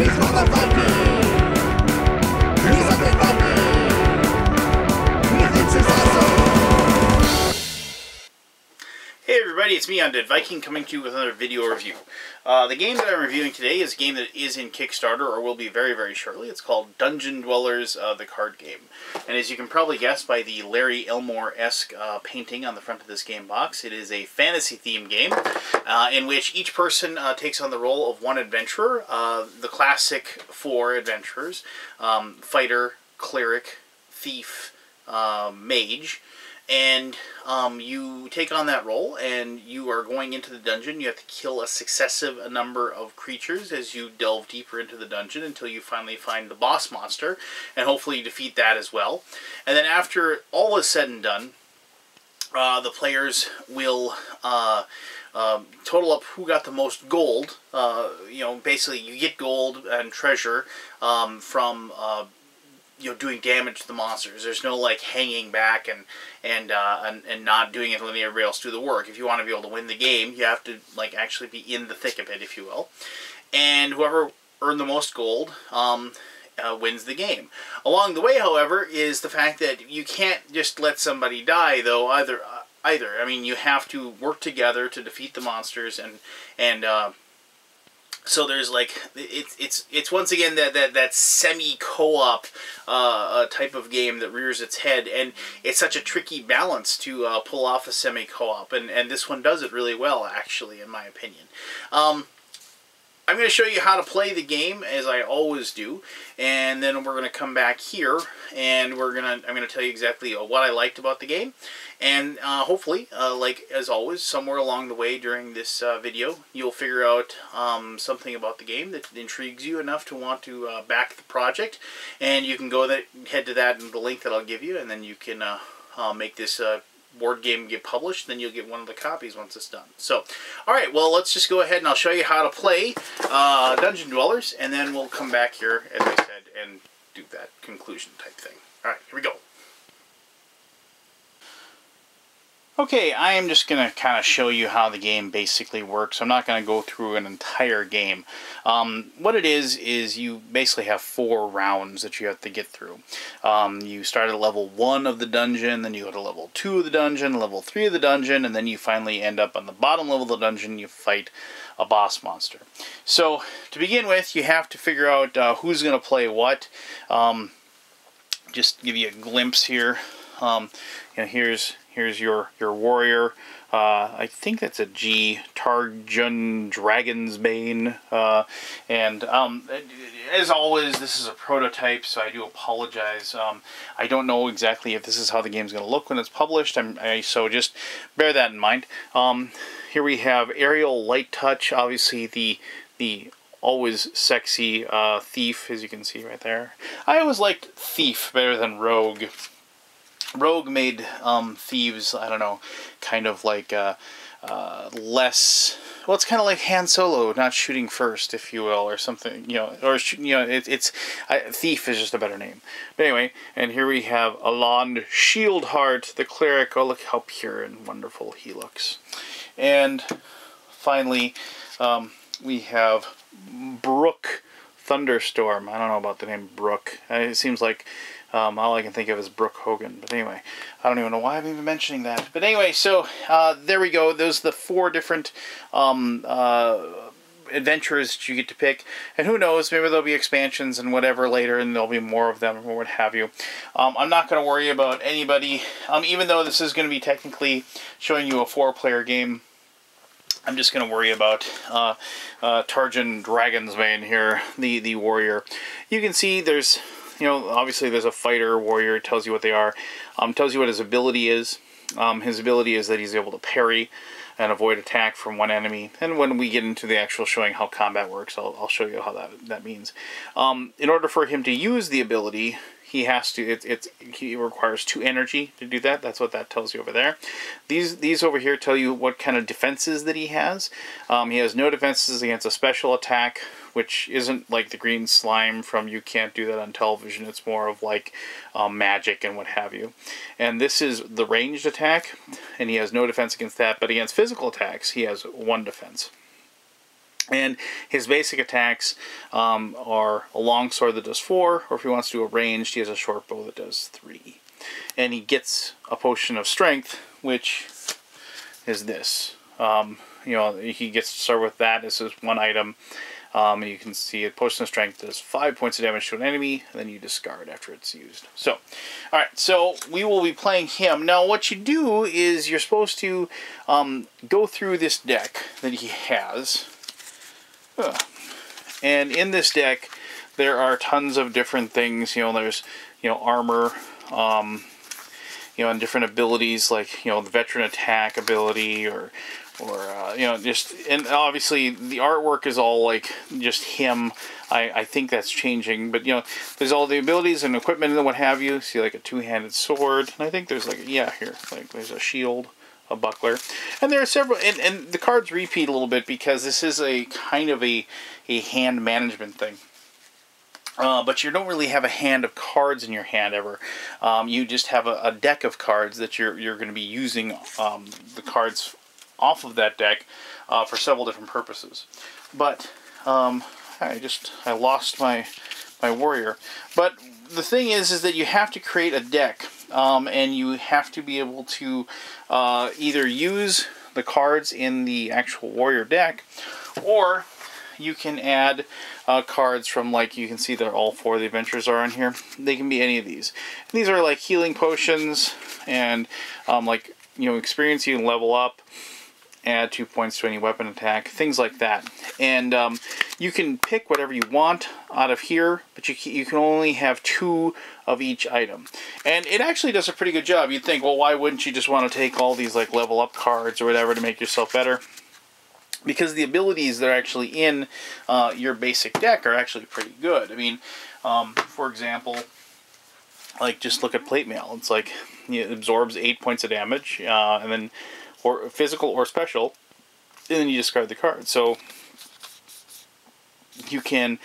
Hey everybody, it's me, Undead Viking, coming to you with another video review. The game that I'm reviewing today is a game that is in Kickstarter, or will be very, very shortly. It's called Dungeon Dwellers, the card game. And as you can probably guess by the Larry Elmore-esque painting on the front of this game box, it is a fantasy-themed game in which each person takes on the role of one adventurer. The classic four adventurers: fighter, cleric, thief, mage. And you take on that role, and you are going into the dungeon. You have to kill a successive number of creatures as you delve deeper into the dungeon until you finally find the boss monster, and hopefully you defeat that as well. And then after all is said and done, the players will total up who got the most gold. Basically you get gold and treasure from doing damage to the monsters. There's no like hanging back and not doing it and letting everybody else do the work. If you want to be able to win the game, you have to like actually be in the thick of it, if you will. And whoever earned the most gold wins the game. Along the way, however, is the fact that you can't just let somebody die, though. Either. I mean, you have to work together to defeat the monsters, and so there's like it's once again that semi co-op type of game that rears its head, and it's such a tricky balance to pull off a semi co-op, and this one does it really well, actually, in my opinion. I'm going to show you how to play the game, as I always do, and then we're going to come back here, and I'm going to tell you exactly what I liked about the game, and hopefully, like as always, somewhere along the way during this video, you'll figure out something about the game that intrigues you enough to want to back the project, and you can head to that in the link that I'll give you, and then you can make this board game get published, then you'll get one of the copies once it's done. So, alright, well, let's just go ahead and I'll show you how to play Dungeon Dwellers, and then we'll come back here, as I said, and do that conclusion type thing. Alright, here we go. Okay, I am just going to kind of show you how the game basically works. I'm not going to go through an entire game. What it is you basically have 4 rounds that you have to get through. You start at level 1 of the dungeon, then you go to level 2 of the dungeon, level 3 of the dungeon, and then you finally end up on the bottom level of the dungeon. You fight a boss monster. So, to begin with, you have to figure out who's going to play what. Just give you a glimpse here. Here's your warrior. I think that's a G, Tarjun Dragonsbane. As always, this is a prototype, so I do apologize. I don't know exactly if this is how the game's going to look when it's published, so just bear that in mind. Here we have Aerial Light Touch, obviously the always sexy Thief, as you can see right there. I always liked Thief better than Rogue. Rogue made thieves, I don't know, kind of like less. Well, it's kind of like Han Solo not shooting first, if you will, or something. Thief is just a better name. But anyway, and here we have Alond Shieldheart, the cleric. Oh, look how pure and wonderful he looks. And finally, we have Brooke Thunderstorm. I don't know about the name Brooke. It seems like all I can think of is Brooke Hogan. But anyway, I don't even know why I'm even mentioning that. But anyway, so there we go. Those are the 4 different adventures that you get to pick. And who knows, maybe there'll be expansions and whatever later, and there'll be more of them or what have you. I'm not going to worry about anybody. Even though this is going to be technically showing you a 4-player game, I'm just going to worry about Tarjun Dragonsbane here, the warrior. You can see there's, obviously there's a fighter, warrior, tells you what they are. Tells you what his ability is. His ability is that he's able to parry and avoid attack from one enemy. And when we get into the actual showing how combat works, I'll show you how that means. In order for him to use the ability, he has to. He requires 2 energy to do that. That's what that tells you over there. These over here tell you what kind of defenses that he has. He has no defenses against a special attack, which isn't like the green slime from You Can't Do That on Television. It's more of like magic and what have you. And this is the ranged attack, and he has no defense against that. But against physical attacks, he has 1 defense. And his basic attacks are a long sword that does 4, or if he wants to do a ranged, he has a short bow that does 3. And he gets a potion of strength, which is this. You know, he gets to start with that. This is one item. And you can see a potion of strength does 5 points of damage to an enemy, and then you discard after it's used. So, alright, so we will be playing him. Now, what you do is you're supposed to go through this deck that he has. And in this deck, there are tons of different things. You know, there's, you know, armor, you know, and different abilities like, you know, the veteran attack ability, or you know, just, and obviously the artwork is all like just him. I think that's changing, but you know, there's all the abilities and equipment and what have you. See, like a two-handed sword, and I think there's like, yeah, here, like there's a shield, a buckler, and there are several, and the cards repeat a little bit because this is a kind of a hand management thing. But you don't really have a hand of cards in your hand ever. You just have a deck of cards that you're going to be using the cards off of that deck for several different purposes. But I lost my warrior. But the thing is that you have to create a deck, and you have to be able to either use the cards in the actual warrior deck, or you can add cards from, like, you can see that all 4 of the adventures are on here. They can be any of these. And these are like healing potions, and like, you know, experience you can level up, add 2 points to any weapon attack, things like that. And you can pick whatever you want out of here, but you can only have 2 of each item. And it actually does a pretty good job. You'd think, well, why wouldn't you just want to take all these like level up cards or whatever to make yourself better? Because the abilities that are actually in your basic deck are actually pretty good. I mean, for example, like, just look at plate mail. It's like, it absorbs 8 points of damage, and then, or physical or special, and then you discard the card. So you can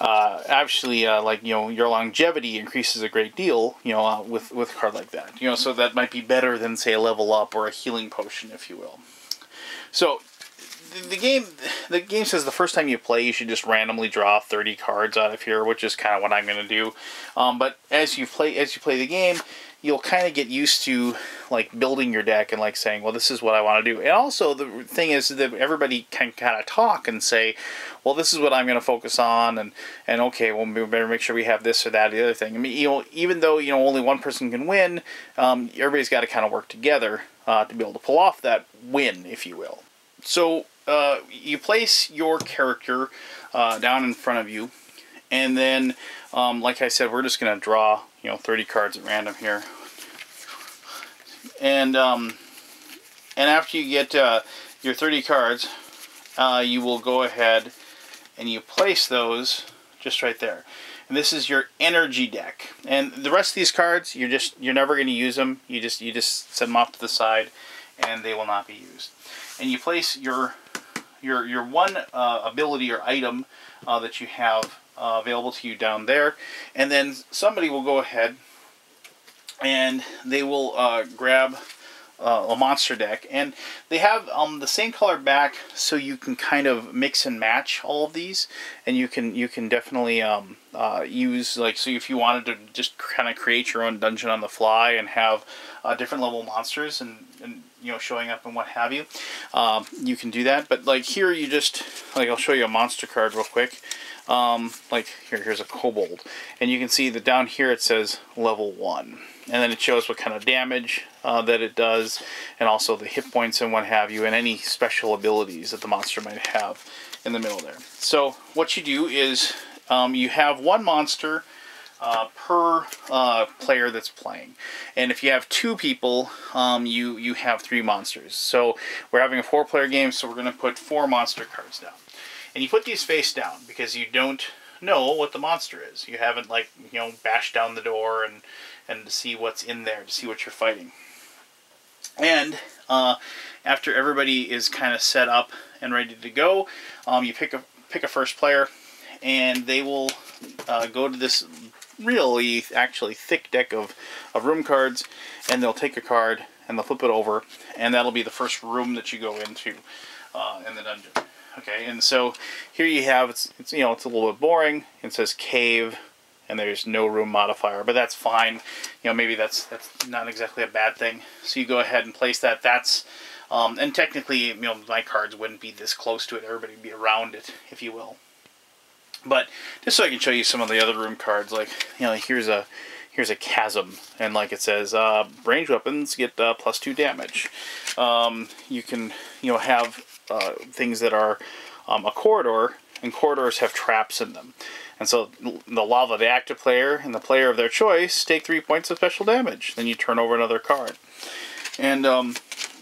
actually, like, you know, your longevity increases a great deal, you know, with a card like that. You know, so that might be better than, say, a level up or a healing potion, if you will. So the game says the first time you play, you should just randomly draw 30 cards out of here, which is kind of what I'm going to do. But as you play the game, you'll kind of get used to like building your deck and like saying, well, this is what I want to do. And also the thing is that everybody can kind of talk and say, well, this is what I'm going to focus on, and okay, well, we better make sure we have this or that or the other thing. I mean, you know, even though, you know, only one person can win, everybody's got to kind of work together to be able to pull off that win, if you will. So you place your character down in front of you, and then, like I said, we're just going to draw, you know, 30 cards at random here. And after you get your 30 cards, you will go ahead and you place those just right there. And this is your energy deck. And the rest of these cards, you're never going to use them. You just set them off to the side, and they will not be used. And you place your one ability or item that you have available to you down there, and then somebody will go ahead and they will grab a monster deck, and they have the same color back, so you can kind of mix and match all of these, and you can definitely use, like, so if you wanted to just kind of create your own dungeon on the fly and have different level monsters and you know, showing up and what have you, you can do that. But like here, you just, like, I'll show you a monster card real quick. Like here's a kobold, and you can see that down here it says level 1, and then it shows what kind of damage that it does, and also the hit points and what have you, and any special abilities that the monster might have in the middle there. So what you do is you have one monster per player that's playing, and if you have 2 people, you have 3 monsters. So we're having a 4-player game, so we're going to put 4 monster cards down. And you put these face down because you don't know what the monster is. You haven't, like, you know, bashed down the door and to see what's in there, to see what you're fighting. And after everybody is kind of set up and ready to go, you pick a first player, and they will go to this really actually thick deck of room cards, and they'll take a card and they'll flip it over, and that'll be the first room that you go into. in the dungeon. Okay, and so here you have, it's you know, it's a little bit boring. It says cave, and there's no room modifier, but that's fine. You know, maybe that's not exactly a bad thing. So you go ahead and place that. That's and technically, you know, my cards wouldn't be this close to it. Everybody would be around it, if you will. But just so I can show you some of the other room cards, like, you know, here's a chasm, and like it says, range weapons get +2 damage. You can, you know, have things that are a corridor, and corridors have traps in them. And so the lava, the active player, and the player of their choice take 3 points of special damage. Then you turn over another card. And,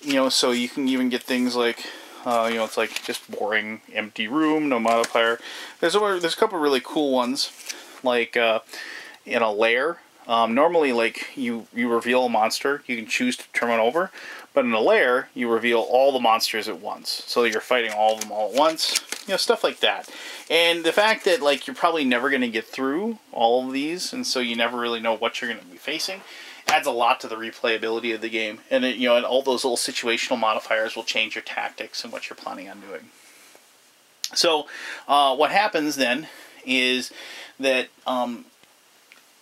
you know, so you can even get things like, you know, it's like just boring, empty room, no modifier. There's a couple really cool ones, like in a lair. Normally, like, you reveal a monster, you can choose to turn one over, but in a lair, you reveal all the monsters at once. So you're fighting all of them all at once, you know, stuff like that. And the fact that, like, you're probably never going to get through all of these, and so you never really know what you're going to be facing, adds a lot to the replayability of the game. And, you know, and all those little situational modifiers will change your tactics and what you're planning on doing. So, what happens then is that,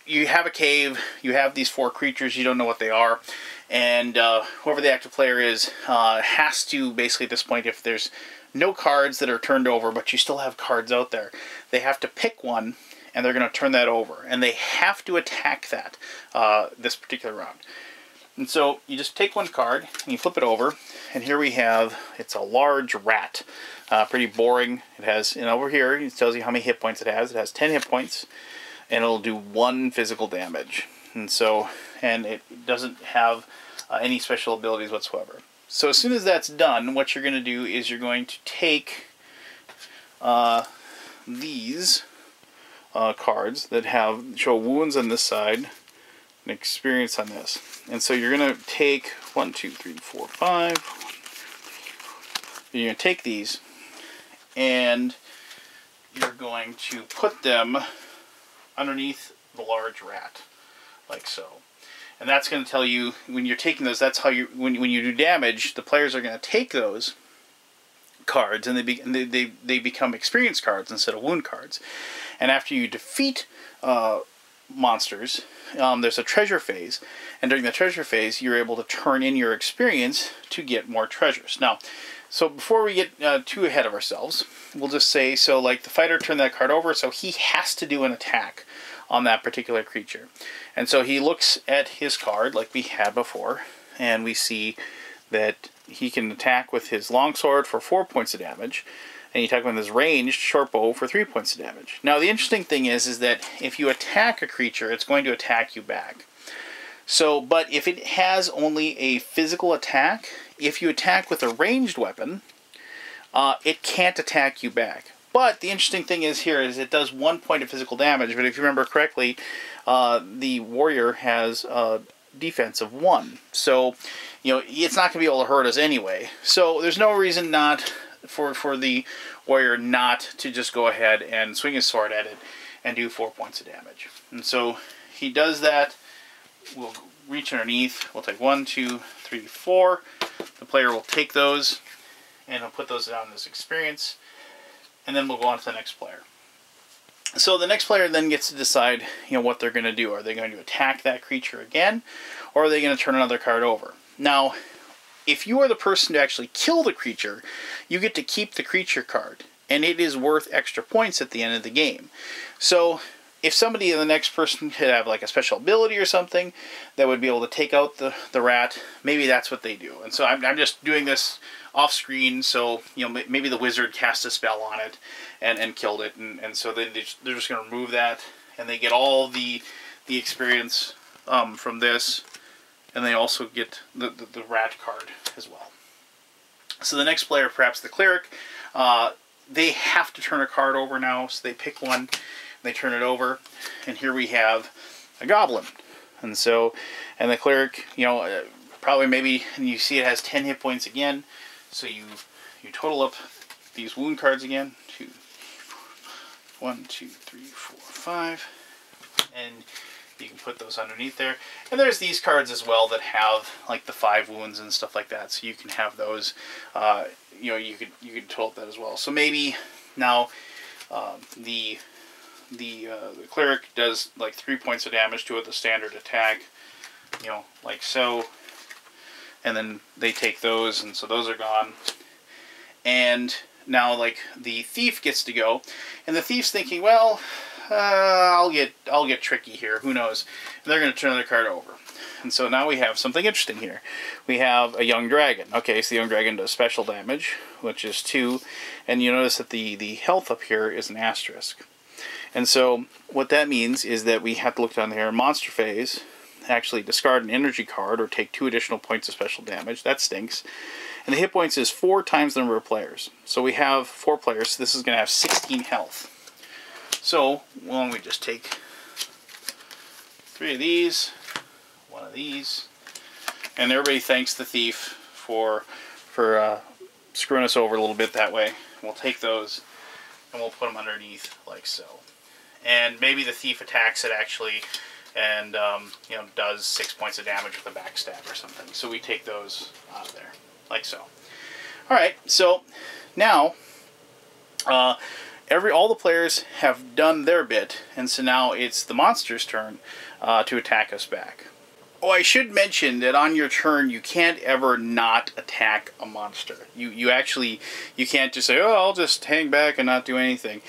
you have a cave, you have these 4 creatures, you don't know what they are, and whoever the active player is has to, basically at this point, if there's no cards that are turned over, but you still have cards out there, they have to pick one, and they're going to turn that over, and they have to attack that this particular round. And so you just take one card, and you flip it over, and here we have, it's a large rat. Pretty boring. It has, and over here, it tells you how many hit points it has. It has 10 hit points. And it'll do 1 physical damage, and so, and it doesn't have any special abilities whatsoever. So as soon as that's done, what you're going to do is you're going to take these cards that show wounds on this side and experience on this, and so you're going to take 1, 2, 3, 4, 5. You're going to take these, and you're going to put them underneath the large rat, like so. And that's going to tell you, when you're taking those, that's how you, when you do damage, the players are going to take those cards, and they become experience cards instead of wound cards. And after you defeat monsters, there's a treasure phase, and during the treasure phase, you're able to turn in your experience to get more treasures. Now, so before we get too ahead of ourselves, we'll just say, so like the fighter turned that card over, so he has to do an attack on that particular creature. And so he looks at his card like we had before, and we see that he can attack with his longsword for 4 points of damage, and he attack with his ranged short bow for 3 points of damage. Now the interesting thing is that if you attack a creature, it's going to attack you back. So, but if it has only a physical attack, if you attack with a ranged weapon, it can't attack you back. But the interesting thing is here is it does 1 point of physical damage, but if you remember correctly, the warrior has a defense of 1. So, you know, it's not going to be able to hurt us anyway. So there's no reason not for the warrior not to just go ahead and swing his sword at it and do 4 points of damage. And so he does that. We'll reach underneath. We'll take 1, 2, 3, 4. The player will take those, and he'll put those down as experience, and then we'll go on to the next player. So the next player then gets to decide, you know, what they're going to do. Are they going to attack that creature again, or are they going to turn another card over? Now, if you are the person to actually kill the creature, you get to keep the creature card, and it is worth extra points at the end of the game. So if somebody, the next person could have like a special ability or something that would be able to take out the rat, maybe that's what they do. And so I'm just doing this off screen, so, you know, maybe the wizard cast a spell on it and killed it, and so they're just going to remove that, and they get all the experience from this, and they also get the rat card as well. So the next player, perhaps the cleric, they have to turn a card over now, so they pick one, they turn it over, and here we have a goblin. And so, and the cleric, you know, probably maybe, and you see it has 10 hit points again, so you total up these wound cards again. 1, 2, 3, 4, 5, and You can put those underneath there. And there's these cards as well that have like the 5 wounds and stuff like that. So you can have those. You know, you could total that as well. So maybe now the cleric does like 3 points of damage to it, the standard attack. You know, like so. And then they take those, and so those are gone. And now, like, the thief gets to go, and the thief's thinking, well, I'll get tricky here. Who knows? And they're going to turn their card over. And so now we have something interesting here. We have a young dragon. Okay, so the young dragon does special damage, which is 2, and you notice that the health up here is an asterisk. And so what that means is that we have to look down here in monster phase. Actually discard an energy card or take 2 additional points of special damage. That stinks. And the hit points is 4 times the number of players. So we have 4 players, so this is going to have 16 health. So, why don't we just take 3 of these, 1 of these, and everybody thanks the thief for screwing us over a little bit that way. We'll take those and we'll put them underneath like so. And maybe the thief attacks it actually, and you know, does 6 points of damage with a backstab or something. So we take those out of there, like so. All right, so now all the players have done their bit, and so now it's the monster's turn to attack us back. Oh, I should mention that on your turn, you can't ever not attack a monster. You can't just say, oh, I'll just hang back and not do anything.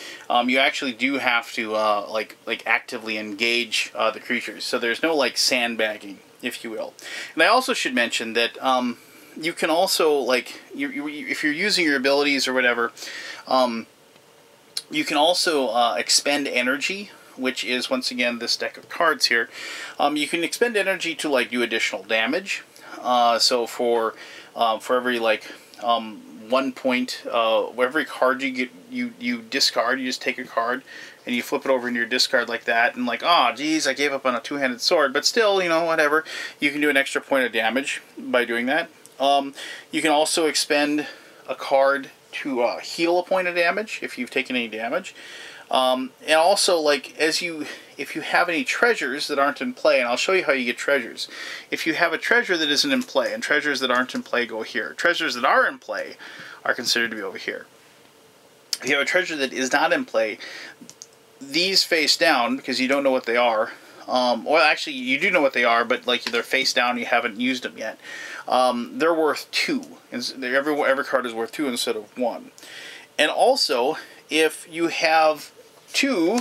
You actually do have to like actively engage the creatures. So there's no like sandbagging, if you will. And I also should mention that you can also, like, if you're using your abilities or whatever, you can also expend energy, which is, once again, this deck of cards here. You can expend energy to, like, do additional damage. So for every, like, 1 point, every card you discard, you just take a card, and you flip it over into your discard like that, and like, oh, geez, I gave up on a 2-handed sword, but still, you know, whatever. You can do an extra point of damage by doing that. You can also expend a card to heal a point of damage if you've taken any damage. And also, like, if you have any treasures that aren't in play, and I'll show you how you get treasures. If you have a treasure that isn't in play, and treasures that aren't in play go here. Treasures that are in play are considered to be over here. If you have a treasure that is not in play, these face down, because you don't know what they are. Well, actually, you do know what they are, but, like, they're face down, you haven't used them yet. They're worth 2. Every card is worth 2 instead of 1. And also, if you have 2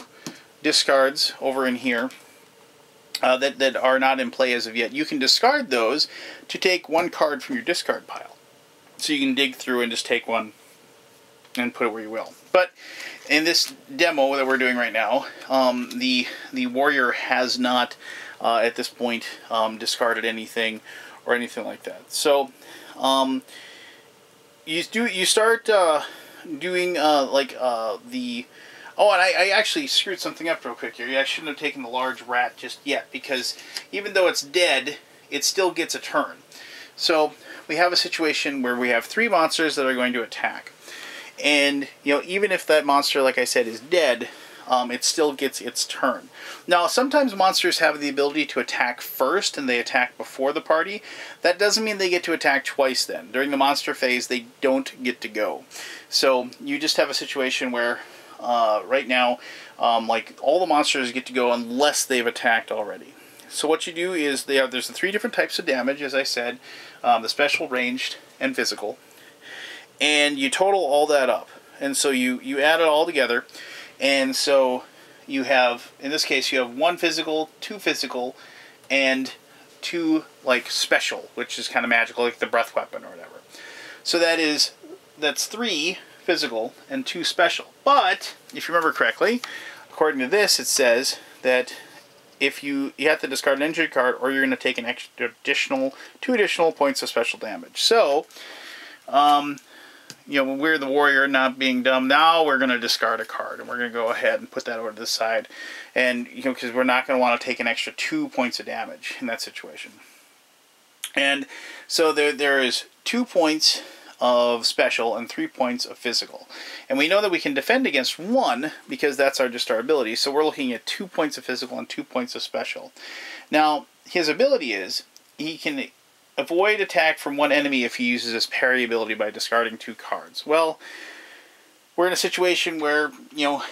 discards over in here that are not in play as of yet, you can discard those to take 1 card from your discard pile. So you can dig through and just take 1 and put it where you will. But in this demo that we're doing right now, the warrior has not at this point discarded anything or anything like that. So you start doing oh, and I actually screwed something up real quick here. I shouldn't have taken the large rat just yet, because even though it's dead, it still gets a turn. So we have a situation where we have 3 monsters that are going to attack. And, you know, even if that monster, like I said, is dead, it still gets its turn. Now, sometimes monsters have the ability to attack first, and they attack before the party. That doesn't mean they get to attack twice then. During the monster phase, they don't get to go. So you just have a situation where, right now, like, all the monsters get to go unless they've attacked already. So what you do is, there's the 3 different types of damage, as I said, the special, ranged, and physical. And you total all that up. And so you add it all together. And so you have, in this case, you have 1 physical, 2 physical, and 2, like, special, which is kind of magical, like the breath weapon or whatever. So that's 3 physical and 2 special. But, if you remember correctly, according to this, it says that if you have to discard an injured card, or you're going to take an additional 2 additional points of special damage. So, you know, when we're the warrior, not being dumb, now we're going to discard a card, and we're going to go ahead and put that over to the side, and, you know, because we're not going to want to take an extra 2 points of damage in that situation. And so there is 2 points of special and 3 points of physical. And we know that we can defend against 1 because that's just our ability. So we're looking at 2 points of physical and 2 points of special. Now, his ability is he can avoid attack from one enemy if he uses his parry ability by discarding 2 cards. Well, we're in a situation where, we're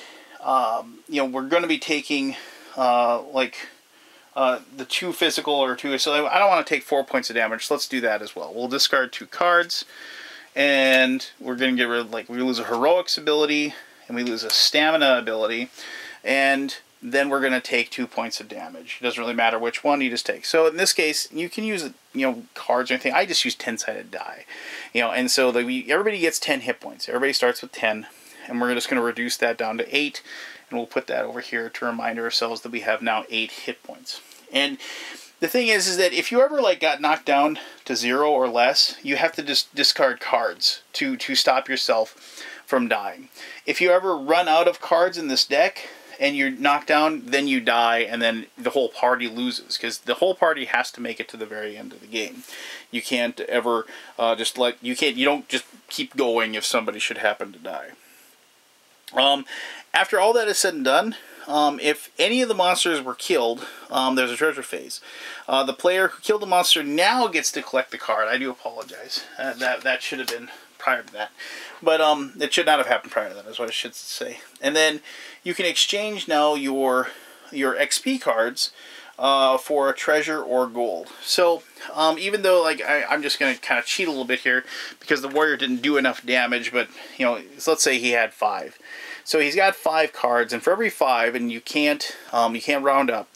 going to be taking, the 2 physical or 2, so I don't want to take 4 points of damage, so let's do that as well. We'll discard 2 cards, and we're going to get rid of, we lose a heroics ability, and we lose a stamina ability, and then we're going to take 2 points of damage. It doesn't really matter which one, you just take. So in this case, you can use, cards or anything. I just use 10-sided die. And so everybody gets 10 hit points. Everybody starts with 10, and we're just going to reduce that down to 8, and we'll put that over here to remind ourselves that we have now 8 hit points. And the thing is that if you ever got knocked down to 0 or less, you have to just discard cards to stop yourself from dying. If you ever run out of cards in this deck and you're knocked down, then you die, and then the whole party loses, because the whole party has to make it to the very end of the game. You can't ever you don't just keep going if somebody should happen to die. After all that is said and done, if any of the monsters were killed, there's a treasure phase. The player who killed the monster now gets to collect the card. I do apologize. That should have been prior to that. But it should not have happened prior to that, is what I should say. And then you can exchange now your XP cards for a treasure or gold. So even though I'm just going to kind of cheat a little bit here because the warrior didn't do enough damage, but so let's say he had 5. So he's got 5 cards, and for every 5, and you can't round up,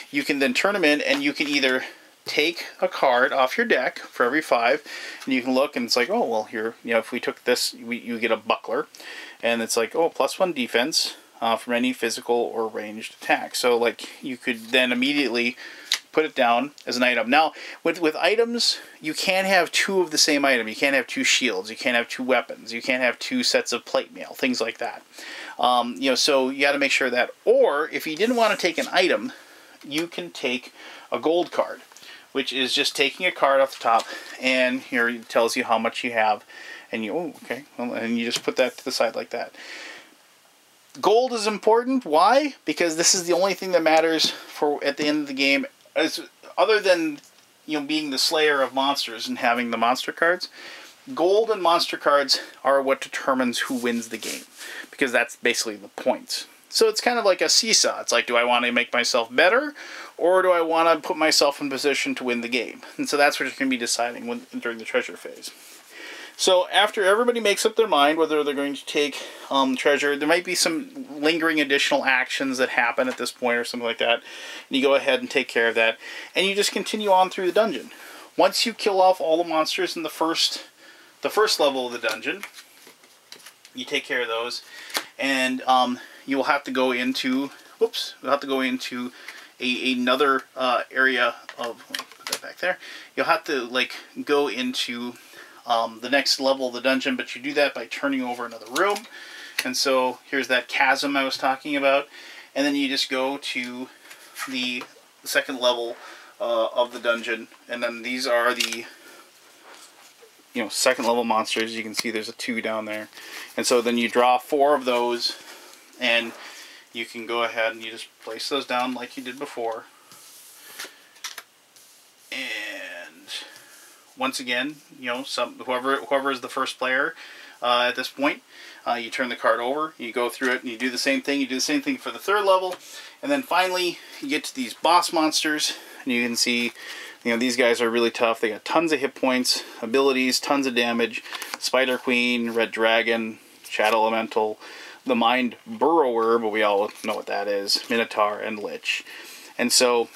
you can then turn them in, and you can either take a card off your deck for every 5, and you can look, and it's like, oh, well, here, if we took this, you get a buckler, and it's like, oh, +1 defense from any physical or ranged attack. So, you could then immediately put it down as an item. Now, with items, you can't have 2 of the same item. You can't have 2 shields. You can't have 2 weapons. You can't have 2 sets of plate mail, things like that. So you got to make sure that. Or, if you didn't want to take an item, you can take a gold card, which is just taking a card off the top, and here it tells you how much you have, and and you just put that to the side like that. Gold is important. Why? Because this is the only thing that matters for at the end of the game, other than being the slayer of monsters and having the monster cards. Gold and monster cards are what determines who wins the game, because that's basically the points. So it's kind of like a seesaw. It's like, do I want to make myself better, or do I want to put myself in position to win the game? And so that's what you're going to be deciding during the treasure phase. So after everybody makes up their mind whether they're going to take treasure, there might be some lingering additional actions that happen at this point or something like that. And you go ahead and take care of that. And you just continue on through the dungeon. Once you kill off all the monsters in the first level of the dungeon, you take care of those. And you will have to go into, another area of, put that back there. You'll have to go into the next level of the dungeon, but you do that by turning over another room. And so here's that chasm I was talking about, and then you just go to the second level of the dungeon, and then these are the second level monsters. You can see there's a 2 down there, and so then you draw 4 of those, and you can go ahead and you just place those down like you did before. And once again, whoever is the first player at this point, you turn the card over, you go through it, and you do the same thing. You do the same thing for the 3rd level, and then finally you get to these boss monsters, and you can see, these guys are really tough. They got tons of hit points, abilities, tons of damage. Spider Queen, Red Dragon, Shadow Elemental, the Mind Burrower, but we all know what that is, Minotaur, and Lich. And so,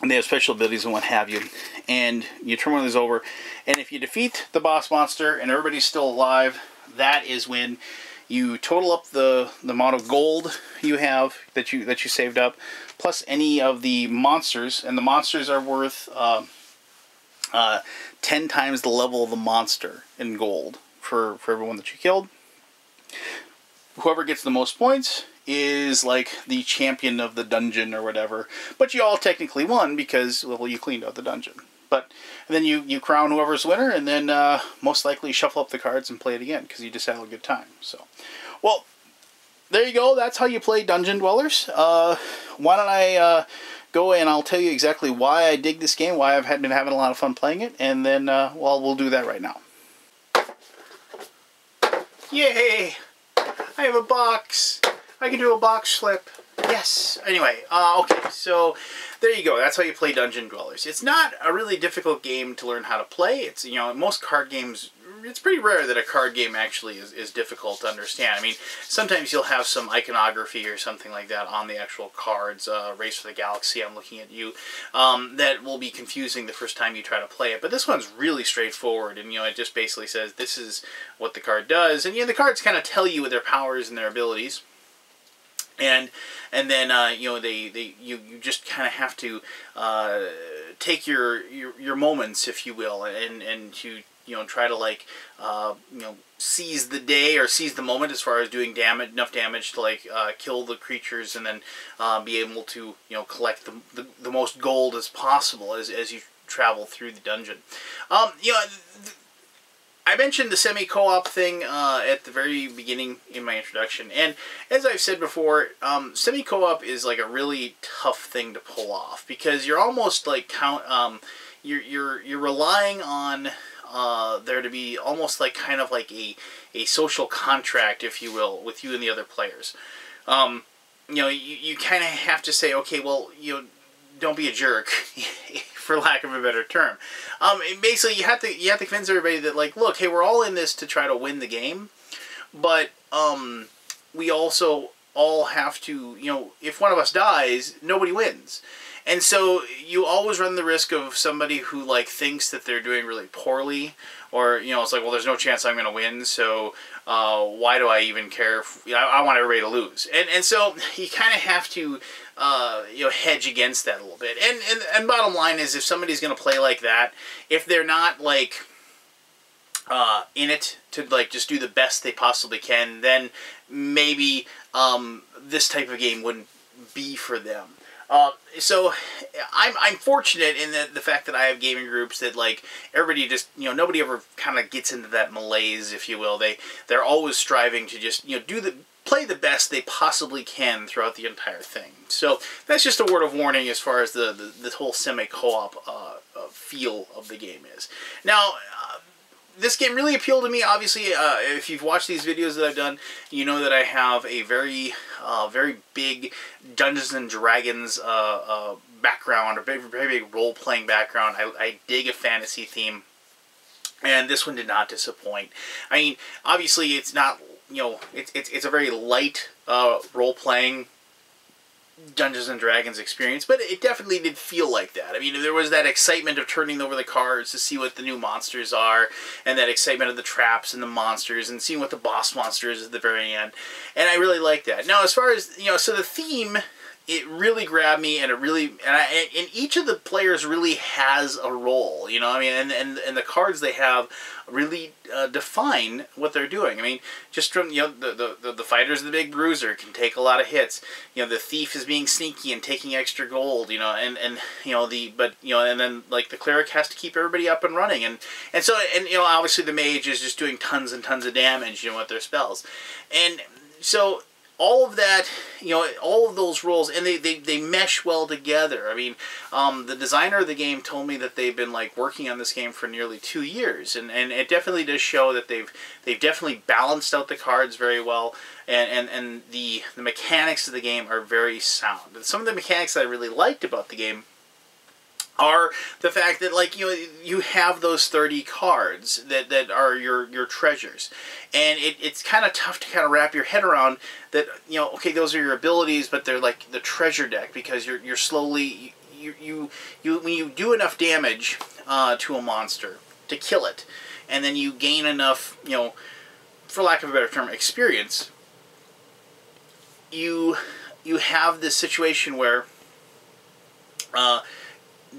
and they have special abilities and what have you. And you turn one of these over, and if you defeat the boss monster and everybody's still alive, that is when you total up the amount of gold you have that you saved up, plus any of the monsters, and the monsters are worth 10 times the level of the monster in gold for everyone that you killed. Whoever gets the most points is the champion of the dungeon or whatever, but you all technically won because, well, you cleaned out the dungeon. But then you crown whoever's winner, and then most likely shuffle up the cards and play it again because you just had a good time. So, well, there you go. That's how you play Dungeon Dwellers. Why don't I go and I'll tell you exactly why I dig this game, why I've been having a lot of fun playing it, and then, well, we'll do that right now. Yay! I have a box! I can do a box flip. Yes! Anyway, okay, so there you go. That's how you play Dungeon Dwellers. It's not a really difficult game to learn how to play. It's, you know, most card games, it's pretty rare that a card game actually is difficult to understand. I mean, sometimes you'll have some iconography or something like that on the actual cards. Race for the Galaxy, I'm looking at you, that will be confusing the first time you try to play it. But this one's really straightforward, and, you know, it just basically says this is what the card does. And, you know, the cards kind of tell you their powers and their abilities. And then you know, you just kind of have to take your moments, if you will, and to, you know, try to, like, you know, seize the day or seize the moment as far as doing enough damage to, like, kill the creatures, and then be able to, you know, collect the most gold as possible as you travel through the dungeon. You know, I mentioned the semi-co-op thing at the very beginning in my introduction, and as I've said before, semi-co-op is like a really tough thing to pull off because you're almost like you're relying on there to be almost like kind of like a social contract, if you will, with you and the other players. You know, you kind of have to say, okay, well, you know, don't be a jerk, for lack of a better term. Basically, you have to convince everybody that, like, look, hey, we're all in this to try to win the game, but we also all have to, you know, if one of us dies, nobody wins. And so you always run the risk of somebody who, like, thinks that they're doing really poorly, or, you know, it's like, well, there's no chance I'm going to win, so why do I even care? I want everybody to lose. And so you kind of have to, you know, hedge against that a little bit. And bottom line is, if somebody's going to play like that, if they're not, like, in it to, like, just do the best they possibly can, then maybe this type of game wouldn't be for them. So I'm fortunate in the fact that I have gaming groups that, like, everybody just, you know, nobody ever kind of gets into that malaise, if you will. They're always striving to just, you know, play the best they possibly can throughout the entire thing. So that's just a word of warning as far as the whole semi-co-op feel of the game is. Now, this game really appealed to me. Obviously, if you've watched these videos that I've done, you know that I have a very big Dungeons and Dragons background, a very big role-playing background. I dig a fantasy theme, and this one did not disappoint. I mean, obviously, it's not, you know, it's a very light role-playing Dungeons and Dragons experience, but it definitely did feel like that. I mean, there was that excitement of turning over the cards to see what the new monsters are, and that excitement of the traps and the monsters, and seeing what the boss monster is at the very end. And I really like that. Now, as far as, you know, so the theme, it really grabbed me, and it really, and each of the players really has a role, you know, I mean, and the cards they have really define what they're doing. I mean, just from, you know, the fighter's the big bruiser, can take a lot of hits. You know, the thief is being sneaky and taking extra gold, you know, and you know, but, you know, and then, like, the cleric has to keep everybody up and running, and so, and, you know, obviously the mage is just doing tons and tons of damage, you know, with their spells. And so all of that, you know, all of those roles, and they mesh well together. I mean, the designer of the game told me that they've been, like, working on this game for nearly 2 years, and it definitely does show that they've definitely balanced out the cards very well, and the mechanics of the game are very sound. And some of the mechanics that I really liked about the game are the fact that, like, you know, you have those 30 cards that are your treasures, and it's kind of tough to kind of wrap your head around that, you know, okay, those are your abilities, but they're like the treasure deck, because you're slowly, you when you do enough damage to a monster to kill it, and then you gain enough, you know, for lack of a better term, experience, you have this situation where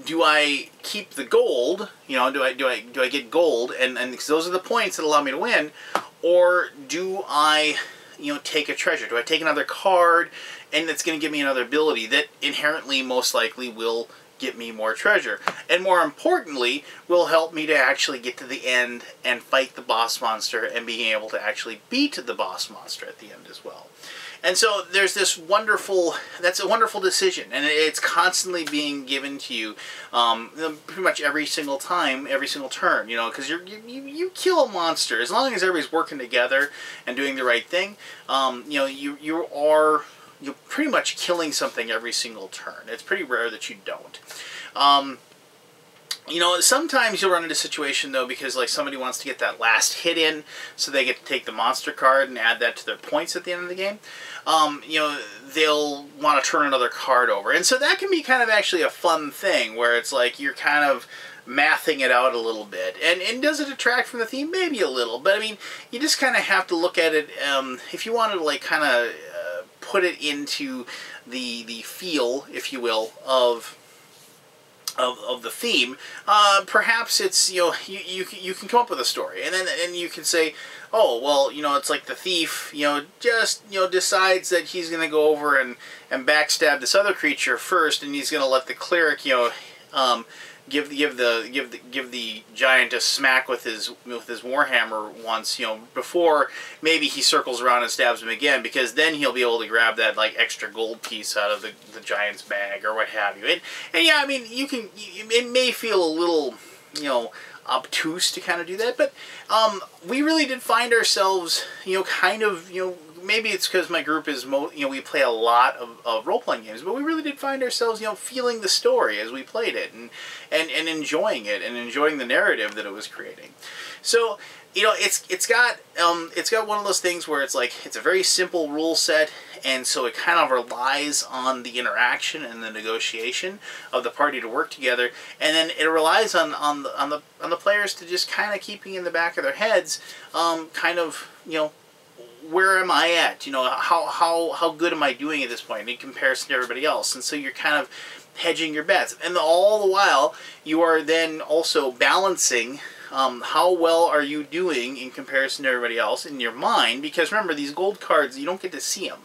do I keep the gold? You know, do I get gold, and those are the points that allow me to win, or do I, you know, take a treasure? Do I take another card, and it's going to give me another ability that inherently most likely will get me more treasure. And more importantly, will help me to actually get to the end and fight the boss monster and being able to actually beat the boss monster at the end as well. And so there's this that's a wonderful decision, and it's constantly being given to you pretty much every single time, every single turn, you know, because you kill a monster. As long as everybody's working together and doing the right thing, you know, you're pretty much killing something every single turn. It's pretty rare that you don't. You know, sometimes you'll run into a situation, though, because, like, somebody wants to get that last hit in, so they get to take the monster card and add that to their points at the end of the game. You know, they'll want to turn another card over. And so that can be kind of actually a fun thing, where it's like you're kind of mathing it out a little bit. And does it detract from the theme? Maybe a little. But, I mean, you just kind of have to look at it, if you wanted to, like, kind of put it into the feel, if you will, of the theme, perhaps it's, you know, you can come up with a story, and then you can say, oh, well, you know, it's like the thief, you know, just, you know, decides that he's going to go over and backstab this other creature first, and he's going to let the cleric, you know, give the giant a smack with his warhammer once, you know, before maybe he circles around and stabs him again, because then he'll be able to grab that, like, extra gold piece out of the giant's bag or what have you. And yeah, I mean, it may feel a little, you know, obtuse to kind of do that, but we really did find ourselves, you know, kind of, you know, maybe it's because my group is, you know, we play a lot of role-playing games, but we really did find ourselves, you know, feeling the story as we played it, and enjoying it, and enjoying the narrative that it was creating. So, you know, it's got one of those things where it's like, it's a very simple rule set, and so it kind of relies on the interaction and the negotiation of the party to work together, and then it relies on the players to just kind of keeping in the back of their heads, kind of, you know, where am I at? You know, how good am I doing at this point in comparison to everybody else? And so you're kind of hedging your bets. And all the while, you are then also balancing how well are you doing in comparison to everybody else in your mind. Because remember, these gold cards, you don't get to see them.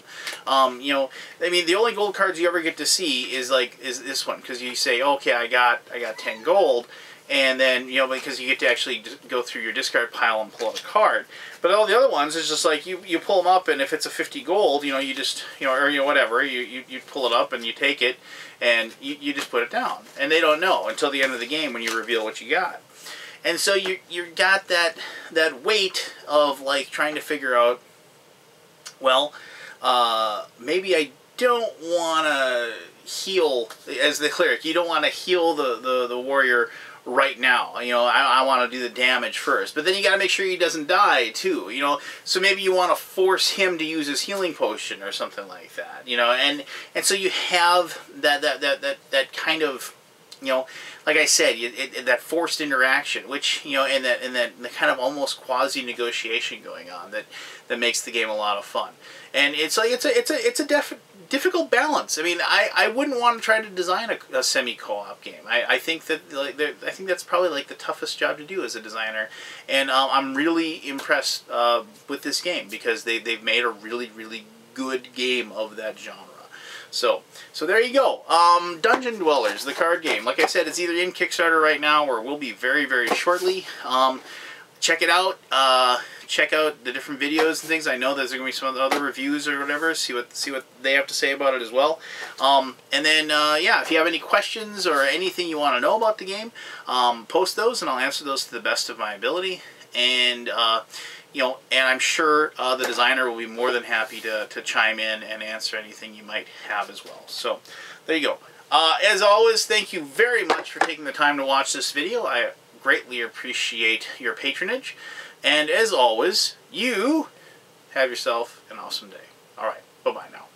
You know, I mean, the only gold cards you ever get to see is this one. Because you say, okay, I got 10 gold. And then, you know, because you get to actually go through your discard pile and pull out a card. But all the other ones is just like, you pull them up, and if it's a 50 gold, you know, you just, you know, or, you know, whatever, you pull it up and you take it, and you just put it down. And they don't know until the end of the game when you reveal what you got. And so you got that weight of, like, trying to figure out, well, maybe I don't want to heal, as the cleric, you don't want to heal the warrior right now. You know, I want to do the damage first. But then you got to make sure he doesn't die, too. You know, so maybe you want to force him to use his healing potion or something like that. You know, and so you have that kind of, you know, like I said, that forced interaction, which, you know, and that kind of almost quasi-negotiation going on that makes the game a lot of fun. And it's like it's a difficult balance. I mean, I wouldn't want to try to design a semi-co-op game. I think that, like, I think that's probably, like, the toughest job to do as a designer. And I'm really impressed with this game, because they've made a really, really good game of that genre. So there you go. Dungeon Dwellers, the card game. Like I said, it's either in Kickstarter right now or will be very, very shortly. Check it out. Check out the different videos and things. I know there's going to be some other reviews or whatever. See what they have to say about it as well. And then, yeah, if you have any questions or anything you want to know about the game, post those, and I'll answer those to the best of my ability. And, you know, and I'm sure the designer will be more than happy to chime in and answer anything you might have as well. So, there you go. As always, thank you very much for taking the time to watch this video. I greatly appreciate your patronage. And as always, you have yourself an awesome day. All right, bye-bye now.